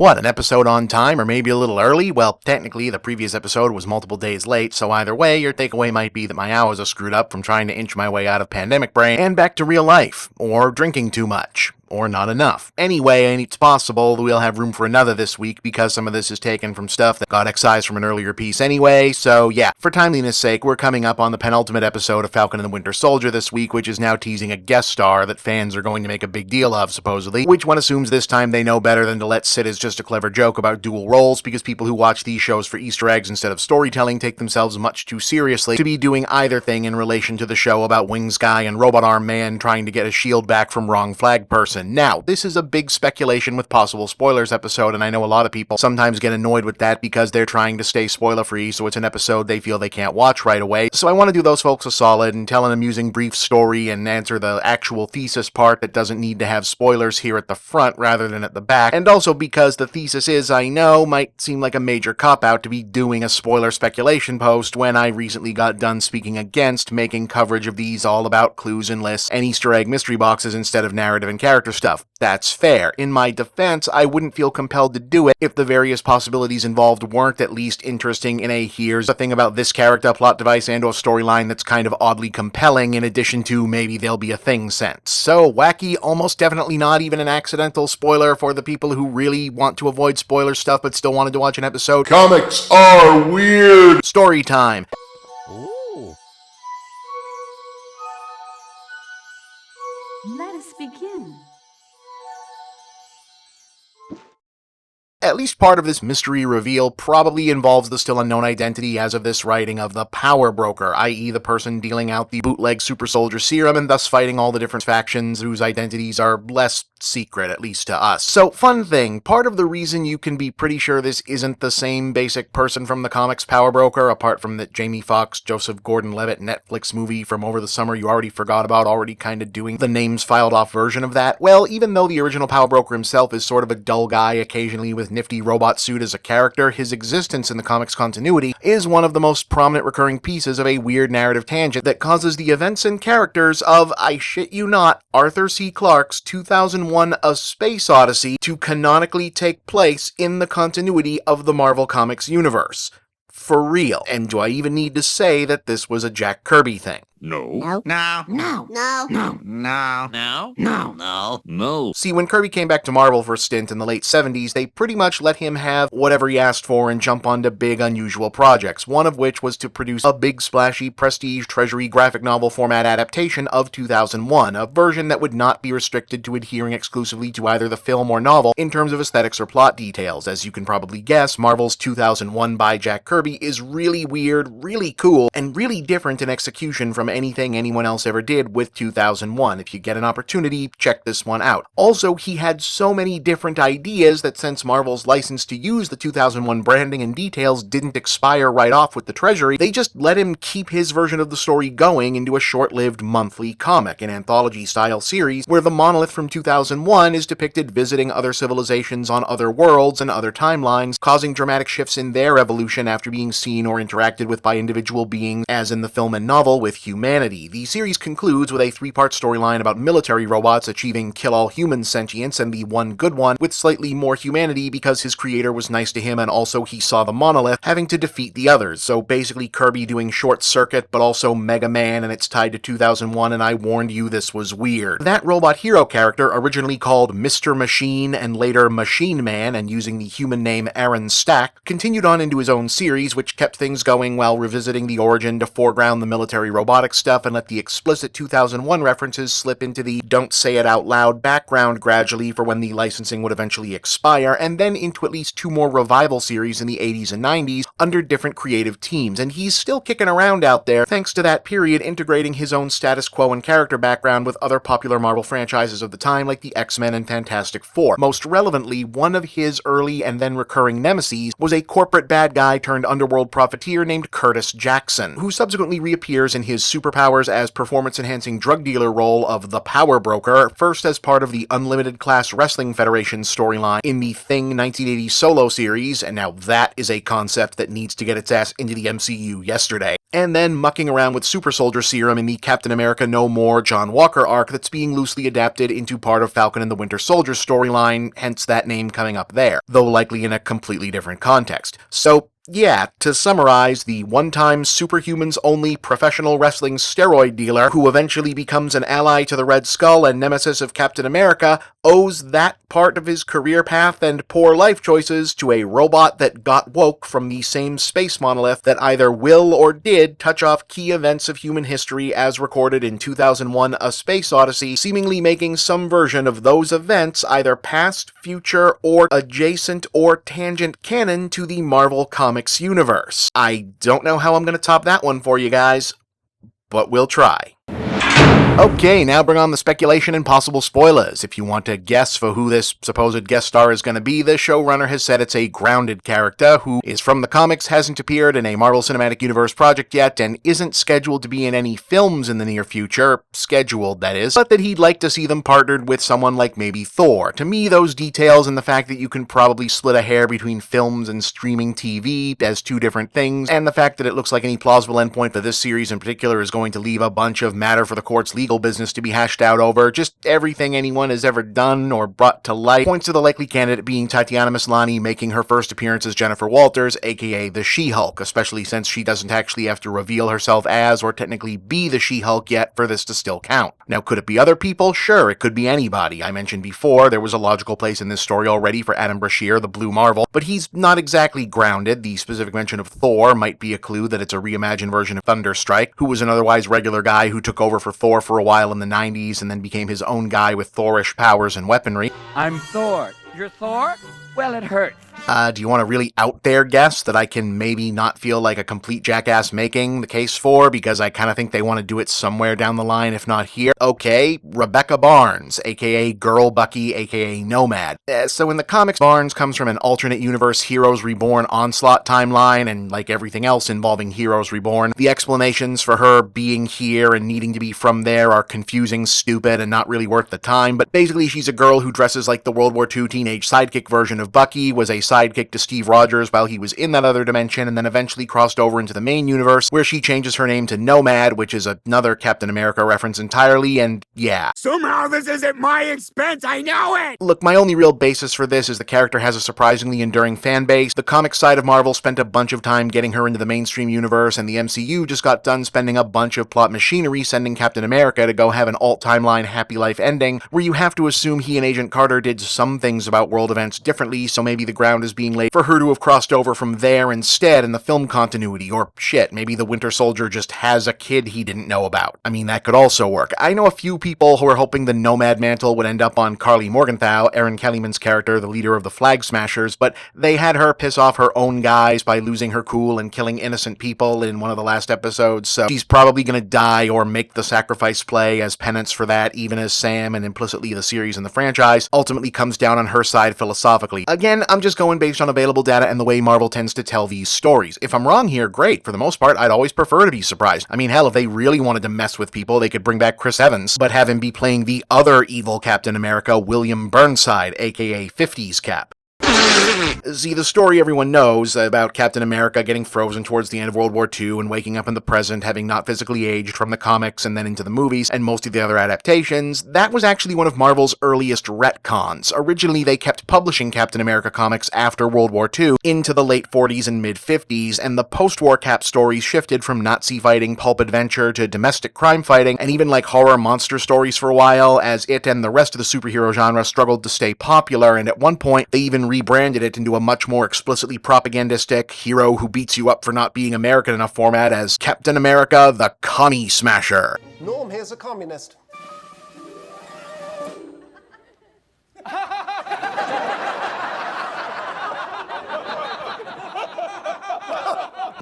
What, an episode on time or maybe a little early? Well, technically, the previous episode was multiple days late, so either way, your takeaway might be that my hours are screwed up from trying to inch my way out of pandemic brain and back to real life, or drinking too much. Or not enough. Anyway, it's possible that we'll have room for another this week because some of this is taken from stuff that got excised from an earlier piece anyway, so yeah, for timeliness sake, we're coming up on the penultimate episode of Falcon and the Winter Soldier this week, which is now teasing a guest star that fans are going to make a big deal of, supposedly, which one assumes this time they know better than to let sit as just a clever joke about dual roles, because people who watch these shows for Easter eggs instead of storytelling take themselves much too seriously to be doing either thing in relation to the show about Wings Guy and Robot Arm Man trying to get a shield back from wrong flag person. Now, this is a big speculation with possible spoilers episode, and I know a lot of people sometimes get annoyed with that because they're trying to stay spoiler-free, so it's an episode they feel they can't watch right away. So I want to do those folks a solid and tell an amusing brief story and answer the actual thesis part that doesn't need to have spoilers here at the front rather than at the back, and also because the thesis is, I know, might seem like a major cop-out to be doing a spoiler speculation post when I recently got done speaking against making coverage of these all about clues and lists and Easter egg mystery boxes instead of narrative and character stuff. That's fair. In my defense, I wouldn't feel compelled to do it if the various possibilities involved weren't at least interesting in a here's the thing about this character, plot device, and or storyline that's kind of oddly compelling in addition to maybe there'll be a thing sense. So wacky, almost definitely not even an accidental spoiler for the people who really want to avoid spoiler stuff but still wanted to watch an episode. Comics are weird! Story time. Ooh. Let us begin. At least part of this mystery reveal probably involves the still unknown identity as of this writing of the Power Broker, i.e. the person dealing out the bootleg super soldier serum and thus fighting all the different factions whose identities are less secret, at least to us. So, fun thing, part of the reason you can be pretty sure this isn't the same basic person from the comics Power Broker, apart from that Jamie Foxx, Joseph Gordon-Levitt Netflix movie from over the summer you already forgot about, already kind of doing the names filed off version of that, well, even though the original Power Broker himself is sort of a dull guy occasionally with nifty robot suit as a character, his existence in the comics continuity is one of the most prominent recurring pieces of a weird narrative tangent that causes the events and characters of, I shit you not, Arthur C. Clarke's 2001 A Space Odyssey to canonically take place in the continuity of the Marvel Comics universe. For real. And do I even need to say that this was a Jack Kirby thing? No. No. No. No. No. No. No. No. No. No. No. See, when Kirby came back to Marvel for a stint in the late 70s, they pretty much let him have whatever he asked for and jump onto big, unusual projects, one of which was to produce a big, splashy, prestige, treasury graphic novel format adaptation of 2001, a version that would not be restricted to adhering exclusively to either the film or novel in terms of aesthetics or plot details. As you can probably guess, Marvel's 2001 by Jack Kirby is really weird, really cool, and really different in execution from anything anyone else ever did with 2001. If you get an opportunity, check this one out. Also, he had so many different ideas that since Marvel's license to use the 2001 branding and details didn't expire right off with the Treasury, they just let him keep his version of the story going into a short-lived monthly comic, an anthology-style series where the monolith from 2001 is depicted visiting other civilizations on other worlds and other timelines, causing dramatic shifts in their evolution after being seen or interacted with by individual beings, as in the film and novel, with humanity. The series concludes with a three-part storyline about military robots achieving kill-all-human sentience and the one good one with slightly more humanity because his creator was nice to him and also he saw the monolith having to defeat the others. So basically Kirby doing Short Circuit but also Mega Man, and it's tied to 2001, and I warned you this was weird. That robot hero character, originally called Mr. Machine and later Machine Man and using the human name Aaron Stack, continued on into his own series, which kept things going while revisiting the origin to foreground the military robotics stuff and let the explicit 2001 references slip into the don't say it out loud background gradually for when the licensing would eventually expire, and then into at least two more revival series in the 80s and 90s under different creative teams, and he's still kicking around out there thanks to that period integrating his own status quo and character background with other popular Marvel franchises of the time like the X-Men and Fantastic Four. Most relevantly, one of his early and then recurring nemeses was a corporate bad guy turned underworld profiteer named Curtis Jackson, who subsequently reappears in his superpowers as performance-enhancing drug dealer role of the Power Broker, first as part of the Unlimited Class Wrestling Federation storyline in the Thing 1980 solo series, and now that is a concept that needs to get its ass into the MCU yesterday. and then mucking around with super soldier serum in the Captain America No More John Walker arc that's being loosely adapted into part of Falcon and the Winter Soldier storyline, hence that name coming up there, though likely in a completely different context. So, yeah, to summarize, the one-time superhumans-only professional wrestling steroid dealer who eventually becomes an ally to the Red Skull and nemesis of Captain America owes that part of his career path and poor life choices to a robot that got woke from the same space monolith that either will or did touch off key events of human history as recorded in 2001: A Space Odyssey, seemingly making some version of those events either past, future, or adjacent or tangent canon to the Marvel Comics universe. I don't know how I'm going to top that one for you guys, but we'll try. Okay, now bring on the speculation and possible spoilers. If you want to guess for who this supposed guest star is going to be, the showrunner has said it's a grounded character who is from the comics, hasn't appeared in a Marvel Cinematic Universe project yet, and isn't scheduled to be in any films in the near future, scheduled that is, but that he'd like to see them partnered with someone like maybe Thor. To me, those details and the fact that you can probably split a hair between films and streaming TV as two different things, and the fact that it looks like any plausible endpoint for this series in particular is going to leave a bunch of matter for the court's legal business to be hashed out over, just everything anyone has ever done or brought to light points to the likely candidate being Tatiana Maslany making her first appearance as Jennifer Walters, aka the She-Hulk, especially since she doesn't actually have to reveal herself as or technically be the She-Hulk yet for this to still count. Now, could it be other people? Sure, it could be anybody. I mentioned before there was a logical place in this story already for Adam Brashear, the Blue Marvel, but he's not exactly grounded. The specific mention of Thor might be a clue that it's a reimagined version of Thunderstrike, who was an otherwise regular guy who took over for Thor for a while in the 90s and then became his own guy with Thorish powers and weaponry. I'm Thor. You're Thor? Well, it hurts. Do you want a really out there guess that I can maybe not feel like a complete jackass making the case for, because I kind of think they want to do it somewhere down the line, if not here? Okay, Rebecca Barnes, aka Girl Bucky, aka Nomad. So in the comics, Barnes comes from an alternate universe Heroes Reborn Onslaught timeline, and like everything else involving Heroes Reborn, the explanations for her being here and needing to be from there are confusing, stupid, and not really worth the time, but basically she's a girl who dresses like the World War II teenage sidekick version of Bucky, was a sidekick to Steve Rogers while he was in that other dimension, and then eventually crossed over into the main universe, where she changes her name to Nomad, which is another Captain America reference entirely, and yeah. Somehow this is at my expense, I know it! Look, my only real basis for this is the character has a surprisingly enduring fan base. The comic side of Marvel spent a bunch of time getting her into the mainstream universe, and the MCU just got done spending a bunch of plot machinery sending Captain America to go have an alt-timeline happy life ending, where you have to assume he and Agent Carter did some things about world events differently, so maybe the ground is being laid for her to have crossed over from there instead in the film continuity, or shit, maybe the Winter Soldier just has a kid he didn't know about. I mean, that could also work. I know a few people who are hoping the Nomad mantle would end up on Carly Morgenthau, Erin Kellyman's character, the leader of the Flag Smashers, but they had her piss off her own guys by losing her cool and killing innocent people in one of the last episodes, so she's probably gonna die or make the sacrifice play as penance for that, even as Sam and implicitly the series and the franchise ultimately comes down on her side philosophically. Again, I'm just going based on available data and the way Marvel tends to tell these stories. If I'm wrong here, great. For the most part, I'd always prefer to be surprised. I mean, hell, if they really wanted to mess with people, they could bring back Chris Evans, but have him be playing the other evil Captain America, William Burnside, aka 50s Cap. See, the story everyone knows about Captain America getting frozen towards the end of World War II and waking up in the present, having not physically aged from the comics and then into the movies and most of the other adaptations, that was actually one of Marvel's earliest retcons. Originally, they kept publishing Captain America comics after World War II into the late 40s and mid-50s, and the post-war Cap stories shifted from Nazi fighting, pulp adventure, to domestic crime fighting, and even like horror monster stories for a while, as it and the rest of the superhero genre struggled to stay popular, and at one point, they even rebranded it into a much more explicitly propagandistic hero who beats you up for not being American enough format as Captain America, the Commie Smasher. Norm here's a communist.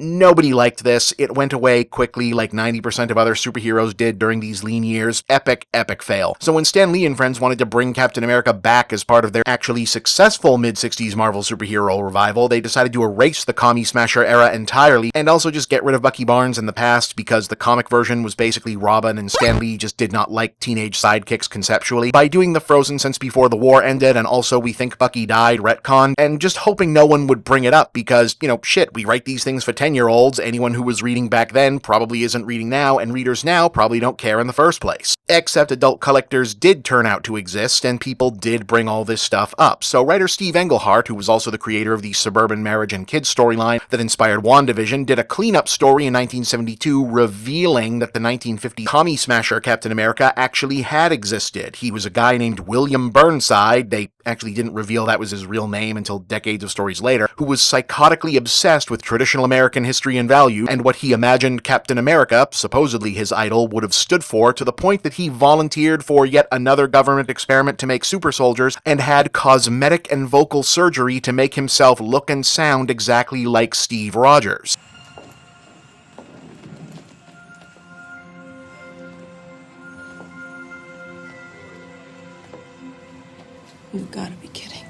Nobody liked this. It went away quickly like 90% of other superheroes did during these lean years. Epic, epic fail. So when Stan Lee and friends wanted to bring Captain America back as part of their actually successful mid-60s Marvel superhero revival, they decided to erase the Commie Smasher era entirely and also just get rid of Bucky Barnes in the past because the comic version was basically Robin and Stan Lee just did not like teenage sidekicks conceptually. By doing the Frozen since before the war ended and also we think Bucky died retcon, and just hoping no one would bring it up because, you know, shit, we write these things for 10 10-year-olds, anyone who was reading back then probably isn't reading now, and readers now probably don't care in the first place. Except adult collectors did turn out to exist, and people did bring all this stuff up. So writer Steve Englehart, who was also the creator of the Suburban Marriage and Kids storyline that inspired WandaVision, did a cleanup story in 1972 revealing that the 1950 commie smasher Captain America actually had existed. He was a guy named William Burnside, they actually didn't reveal that was his real name until decades of stories later, who was psychotically obsessed with traditional American history and value, and what he imagined Captain America, supposedly his idol, would have stood for, to the point that he volunteered for yet another government experiment to make super soldiers, and had cosmetic and vocal surgery to make himself look and sound exactly like Steve Rogers. You've got to be kidding.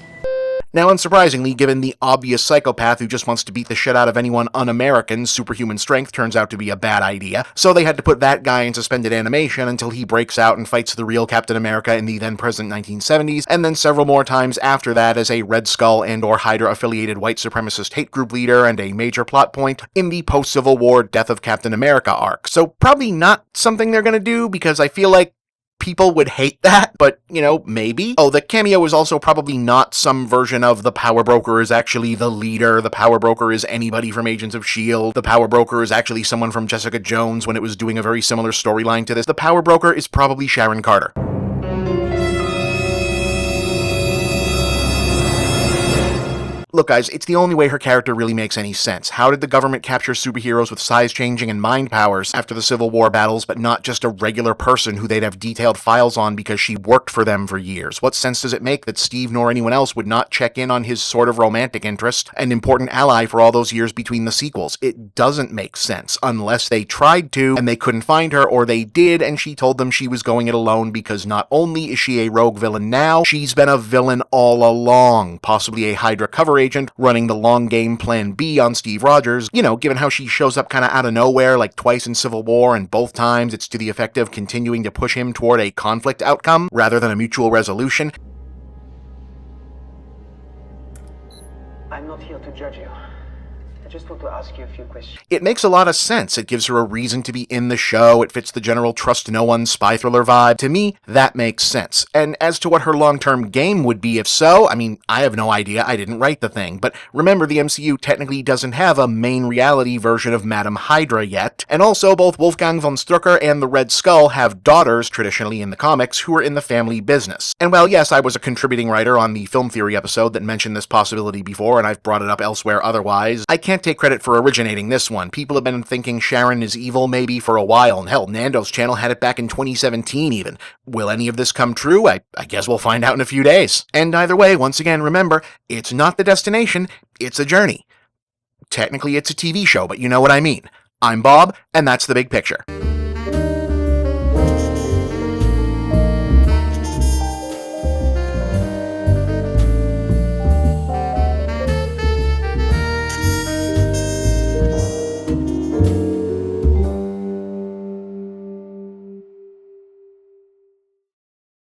Now, unsurprisingly, given the obvious psychopath who just wants to beat the shit out of anyone un-American, superhuman strength turns out to be a bad idea, so they had to put that guy in suspended animation until he breaks out and fights the real Captain America in the then-present 1970s, and then several more times after that as a Red Skull and/or Hydra-affiliated white supremacist hate group leader and a major plot point in the post-Civil War Death of Captain America arc. So probably not something they're gonna do, because I feel like people would hate that, but, you know, maybe. Oh, the cameo is also probably not some version of the Power Broker is actually the leader, the Power Broker is anybody from Agents of S.H.I.E.L.D., the Power Broker is actually someone from Jessica Jones when it was doing a very similar storyline to this. The Power Broker is probably Sharon Carter. Look, guys, it's the only way her character really makes any sense. How did the government capture superheroes with size-changing and mind powers after the Civil War battles, but not just a regular person who they'd have detailed files on because she worked for them for years? What sense does it make that Steve nor anyone else would not check in on his sort of romantic interest, an important ally for all those years between the sequels? It doesn't make sense, unless they tried to, and they couldn't find her, or they did, and she told them she was going it alone because not only is she a rogue villain now, she's been a villain all along, possibly a Hydra cover agent running the long game Plan B on Steve Rogers, you know, given how she shows up kind of out of nowhere like twice in Civil War, and both times it's to the effect of continuing to push him toward a conflict outcome rather than a mutual resolution. I'm not here to judge you. I just want to ask you a few questions. It makes a lot of sense. It gives her a reason to be in the show. It fits the general trust no one spy thriller vibe. To me, that makes sense. And as to what her long-term game would be if so, I mean, I have no idea. I didn't write the thing. But remember, the MCU technically doesn't have a main reality version of Madame Hydra yet. And also, both Wolfgang von Strucker and the Red Skull have daughters, traditionally in the comics, who are in the family business. And while yes, I was a contributing writer on the Film Theory episode that mentioned this possibility before, and I've brought it up elsewhere otherwise, I can't take credit for originating this one. People have been thinking Sharon is evil maybe for a while, and hell, Nando's channel had it back in 2017 even. Will any of this come true? I guess we'll find out in a few days. And either way, once again, remember, it's not the destination, it's a journey. Technically, it's a TV show, but you know what I mean. I'm Bob, and that's the big picture.